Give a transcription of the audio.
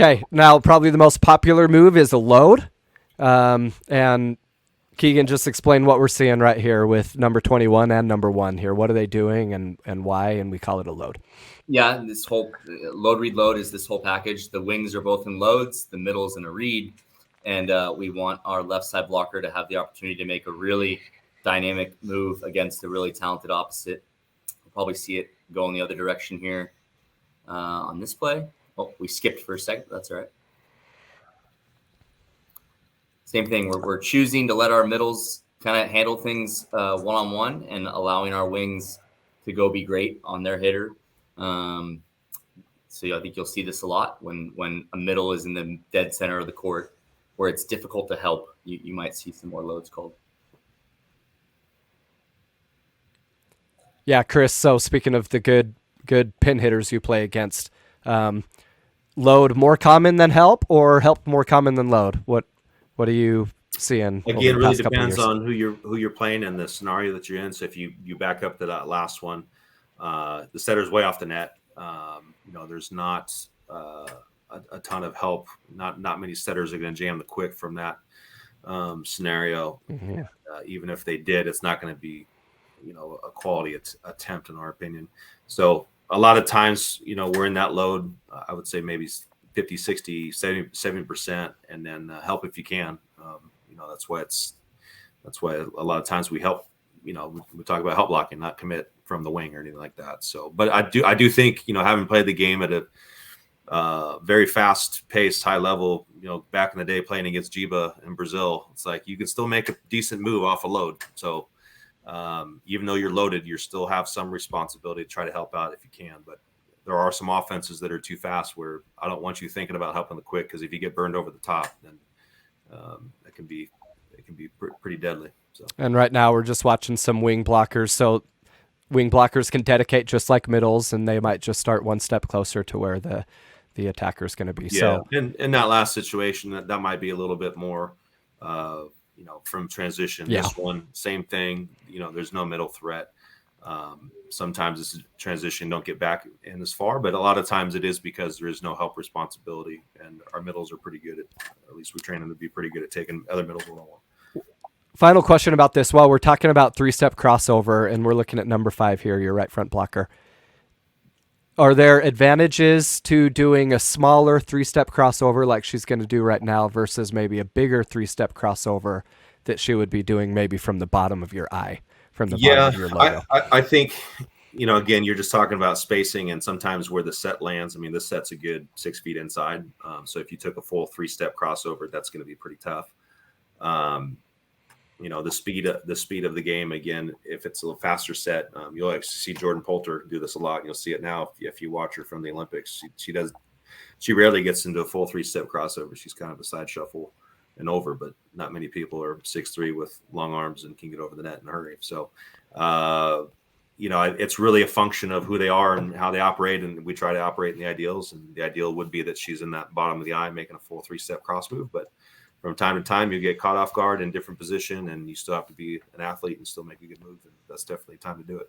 Okay, now probably the most popular move is a load. And Keegan just explained what we're seeing right here with number 21 and number 1 here. What are they doing and why? And we call it a load. Yeah, this whole load, read, load is this whole package. The wings are both in loads, the middle's in a read. And we want our left side blocker to have the opportunity to make a really dynamic move against a really talented opposite. We'll probably see it go in the other direction here on this play. Oh, we skipped for a second. That's all right. Same thing. We're choosing to let our middles kind of handle things one-on-one and allowing our wings to go be great on their hitter. So I think you'll see this a lot when a middle is in the dead center of the court where it's difficult to help. You might see some more loads called. Yeah, Chris, so speaking of the good pin hitters you play against, load more common than help or help more common than load? What are you seeing? Again, really depends on who you're playing and the scenario that you're in. So if you back up to that last one, the setter's way off the net. There's not a ton of help. Not many setters are going to jam the quick from that scenario. Mm-hmm. Even if they did, it's not going to be a quality attempt in our opinion. So a lot of times, we're in that load. I would say maybe 50, 60, 70%, and then help if you can. That's why a lot of times we help. We talk about help blocking, not commit from the wing or anything like that. So, but I do think having played the game at a very fast paced, high level, back in the day playing against Jiba in Brazil, it's like you can still make a decent move off a load. So even though you're loaded, you still have some responsibility to try to help out if you can. But there are some offenses that are too fast where I don't want you thinking about helping the quick, because if you get burned over the top, then it can be pretty deadly. So. And right now we're just watching some wing blockers. So wing blockers can dedicate just like middles, and they might just start one step closer to where the attacker is going to be. Yeah. So in that last situation, that might be a little bit more, from transition. Yeah. This one, same thing. There's no middle threat. Sometimes this transition don't get back in as far, but a lot of times it is because there is no help responsibility, and our middles are pretty good at least we train them to be pretty good at taking other middles one-on-one. Final question about this. While we're talking about three-step crossover, and we're looking at number 5 here, your right front blocker, are there advantages to doing a smaller three-step crossover like she's going to do right now versus maybe a bigger three-step crossover that she would be doing maybe from the bottom of your eye, from the bottom of your logo? I think, again, you're just talking about spacing and sometimes where the set lands. I mean, this set's a good 6 feet inside. So if you took a full three-step crossover, that's going to be pretty tough. The speed of the game, again, if it's a little faster set, you'll actually see Jordan Poulter do this a lot. You'll see it now if you watch her from the Olympics. She rarely gets into a full three-step crossover. She's kind of a side shuffle and over, but not many people are 6'3" with long arms and can get over the net in a hurry. So, it's really a function of who they are and how they operate, and we try to operate in the ideals. And the ideal would be that she's in that bottom of the eye making a full three-step cross move, but from time to time, you get caught off guard in different position, and you still have to be an athlete and still make a good move. And that's definitely time to do it.